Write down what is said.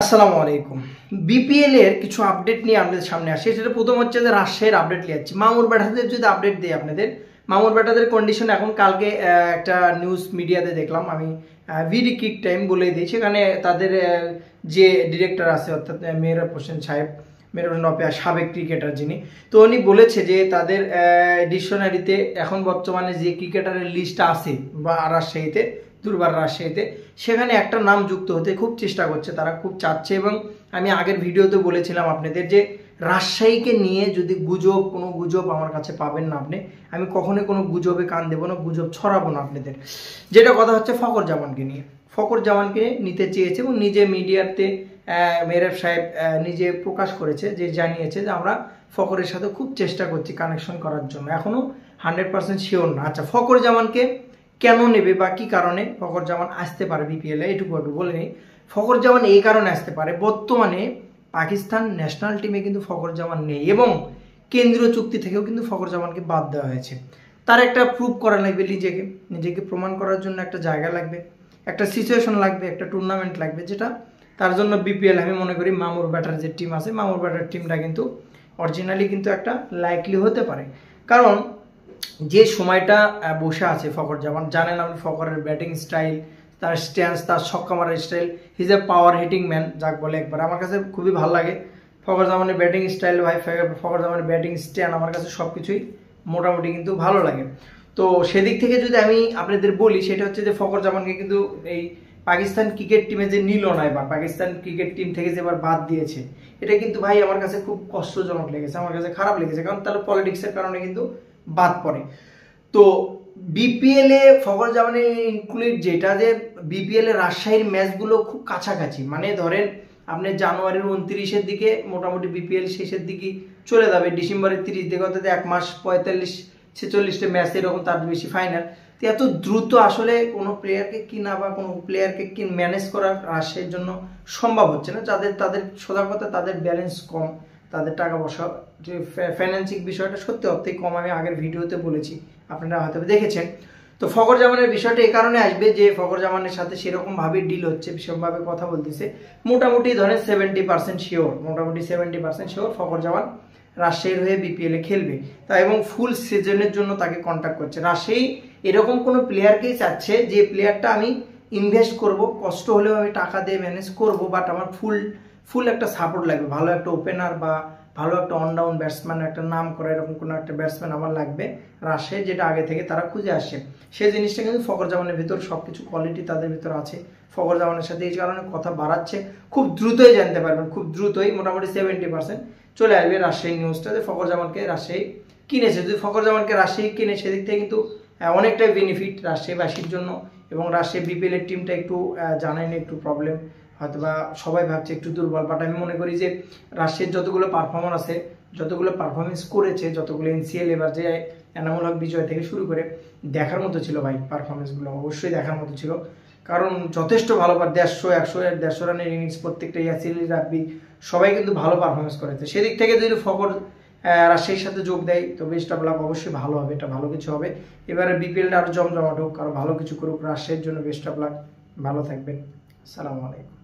আসসালামু আলাইকুম। বিপিএল এর কিছু আপডেট নিয়ে আপনাদের সামনে আসে। সেটা প্রথম হচ্ছে যে রাজশাহীর আপডেট নিয়ে যাচ্ছি। মামুর ব্যাটাদের যদি আপডেট দিই আপনাদের, মামুর ব্যাটাদের কন্ডিশন এখন কালকে একটা নিউজ মিডিয়াতে দেখলাম, আমি ভিডি কিক টাইম বলে দিই। সেখানে তাদের যে ডিরেক্টর আছে অর্থাৎ মেহরাব হোসেন সাহেব, মেহরাব হোসেন অপিয়া সাবেক ক্রিকেটার যিনি, তো উনি বলেছে যে তাদের ডিকশনারিতে এখন বর্তমানে যে ক্রিকেটারের লিস্ট আছে বা রাজশাহীতে, দুর্বার রাজশাহীতে, সেখানে একটা নাম যুক্ত হতে খুব চেষ্টা করছে, তারা খুব চাচ্ছে। এবং আমি আগের ভিডিওতে বলেছিলাম আপনাদের যে রাজশাহীকে নিয়ে যদি কোনো গুজব আমার কাছে পাবেন না আপনি, আমি কখনোই কোনো গুজবে কান দেবো না, গুজব ছড়াবো না আপনাদের। যেটা কথা হচ্ছে ফখর জামানকে নিয়ে, ফখর জামানকে নিতে চেয়েছে এবং নিজে মিডিয়াতে মেহরাব সাহেব নিজে প্রকাশ করেছে, যে জানিয়েছে যে আমরা ফখরের সাথে খুব চেষ্টা করছি কানেকশন করার জন্য, এখনো 100% শিওর না। আচ্ছা, ফখর জামানকে কেন নেবে বা কি কারণে ফখর জামান আসতে পারে বিপিএল এ, এটুকু একটু বলে নিই। ফখর জামান এই কারণে আসতে পারে, বর্তমানে পাকিস্তান ন্যাশনাল টিমে কিন্তু ফখর জামান নেই এবং কেন্দ্রীয় চুক্তি থেকেও কিন্তু ফখর জামানকে বাদ দেওয়া হয়েছে। তার একটা প্রুভ করা লাগবে, নিজেকে প্রমাণ করার জন্য একটা জায়গা লাগবে, একটা সিচুয়েশন লাগবে, একটা টুর্নামেন্ট লাগবে, যেটা তার জন্য বিপিএল আমি মনে করি মামুর ব্যাটার যে টিম আছে, মামুর ব্যাটার টিমটা কিন্তু অরিজিনালি কিন্তু একটা লাইকলি হতে পারে। কারণ যে সময়টা বসে আছে ফখর জামান, জানেন আপনি ফখরের ব্যাটিং স্টাইল, তার স্ট্যান্স, তার ছক্কা মারার স্টাইল, হিজ এ পাওয়ার হিটিং ম্যান যাক বলে একবার। আমার কাছে খুবই ভালো লাগে ফখর জামানের ব্যাটিং স্টাইল, ভাই ফখর জামানের ব্যাটিং স্ট্যান্ড আমার কাছে সব কিছুই মোটামুটি কিন্তু ভালো লাগে। তো সেদিক থেকে যদি আমি আপনাদের বলি, সেটা হচ্ছে যে ফখর জামানকে কিন্তু এই পাকিস্তান ক্রিকেট টিমে যে নিল না, এবার পাকিস্তান ক্রিকেট টিম থেকে যে এবার বাদ দিয়েছে, এটা কিন্তু ভাই আমার কাছে খুব কষ্টজনক লেগেছে, আমার কাছে খারাপ লেগেছে। কারণ তাহলে পলিটিক্সের কারণে কিন্তু বাদ পড়ে। তো বিপিএল এ ফখর জামানের ইনক্লুড যেটা, যে বিপিএল এ রাজশাহীর ম্যাচগুলো খুব কাছাকাছি, মানে ধরেন আপনি জানুয়ারির 29-এর দিকে মোটামুটি বিপিএল শেষের দিকে চলে যাবে, ডিসেম্বরের 30 দিকে, অর্থাৎ 1 মাস 45-46টা ম্যাচ এরকম, তার বেশি ফাইনাল। তো এত দ্রুত আসলে কোনো প্লেয়ারকে কিনা বা কোনো প্লেয়ারকে ম্যানেজ করা রাজশাহীর জন্য সম্ভব হচ্ছে না। তাদের সোজা কথা, তাদের ব্যালেন্স কম, তাদের টাকা পয়সা, যে ফাইন্যান্সিক বিষয়টা সত্যি অর্থেই কম, আমি আগের ভিডিওতে বলেছি, আপনারা হয়তো দেখেছেন। তো ফখর জামানের বিষয়টা এই কারণে আসবে যে ফখর জামানের সাথে সেরকমভাবে ডিল হচ্ছে, সেরকমভাবে কথা বলতেছে, মোটামুটি ধরেন 70% শিওর, মোটামুটি 70% শিওর ফখর জামান রাজশাহীর হয়ে বিপিএল এ খেলবে। তাই এবং ফুল সিজনের জন্য তাকে কন্ট্যাক্ট করছে রাজশাহী। এরকম কোনো প্লেয়ারকেই চাচ্ছে যে প্লেয়ারটা আমি ইনভেস্ট করব, কষ্ট হলেও আমি টাকা দিয়ে ম্যানেজ করব, বাট আমার ফুল একটা সাপোর্ট লাগবে, ভালো একটা ওপেনার বা ভালো একটা অনডাউন ব্যাটসম্যান, একটা নাম করা এরকম কোনো একটা ব্যাটসম্যান আমার লাগবে রাজশাহী, যেটা আগে থেকে তারা খুঁজে আসছে। সেই জিনিসটা কিন্তু ফখর জামানের ভিতর সবকিছু কোয়ালিটি তাদের ভিতর আছে। ফখর জামানের সাথে এই কারণে কথা বাড়াচ্ছে, খুব দ্রুতই জানতে পারবেন, খুব দ্রুতই মোটামুটি 70% চলে আসবে রাজশাহী নিউজটা, যে ফখর জামানকে রাজশাহী কিনেছে। যদি ফখর জামানকে রাজশাহী কিনে, সেদিক থেকে কিন্তু অনেকটাই বেনিফিট রাজশাহীবাসীর জন্য। এবং রাজশাহী বিপিএল এর টিমটা একটু জানেন একটু প্রবলেম, হয়তো বা সবাই ভাবছে একটু দুর্বল, বাট আমি মনে করি যে রাজশাহীর যতগুলো পারফর্মার আছে, যতগুলো পারফরমেন্স করেছে, যতগুলো এনসিএল এবার যে এনামুল হক বিজয় থেকে শুরু করে, দেখার মতো ছিল ভাই, পারফরমেন্সগুলো অবশ্যই দেখার মতো ছিল। কারণ যথেষ্ট ভালো, 150 রানের ইনিংস প্রত্যেকটা, ইয়াসির রাব্বি সবাই কিন্তু ভালো পারফরমেন্স করেছে। সেদিক থেকে যদি ফখর রাজশাহীর সাথে যোগ দেয়, তো বেস্ট অফ লাক, অবশ্যই ভালো হবে, এটা ভালো কিছু হবে। এবারে বিপিএলটা আরো জমজমাট হোক, আরো ভালো কিছু করুক রাজশাহীর জন্য, বেস্ট অফ লাক, ভালো থাকবেন, আসসালামু আলাইকুম।